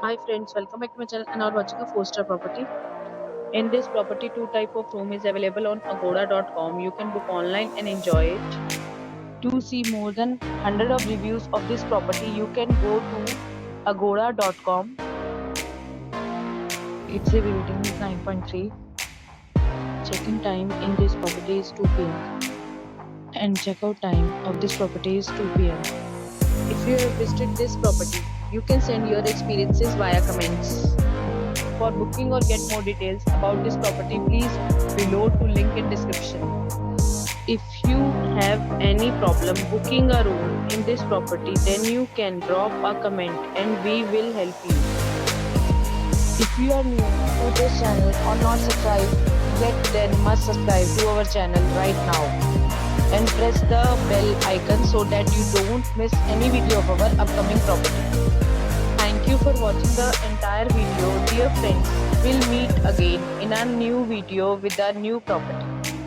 Hi friends, welcome back to my channel and now watching a 4-star property. In this property, two type of room is available on agoda.com. You can book online and enjoy it. To see more than 100 of reviews of this property, you can go to agoda.com. Its review rating is 9.3. Check-in time in this property is 2 p.m. and check-out time of this property is 2 p.m. If you have visited this property, you can send your experiences via comments. For booking or get more details about this property, please below to link in description. If you have any problem booking a room in this property, then you can drop a comment and we will help you. If you are new to this channel or not subscribed yet, then must subscribe to our channel right now and press the bell icon so that you don't miss any video of our upcoming property. Thank you for watching the entire video. Dear friends, we'll meet again in a new video with a new property.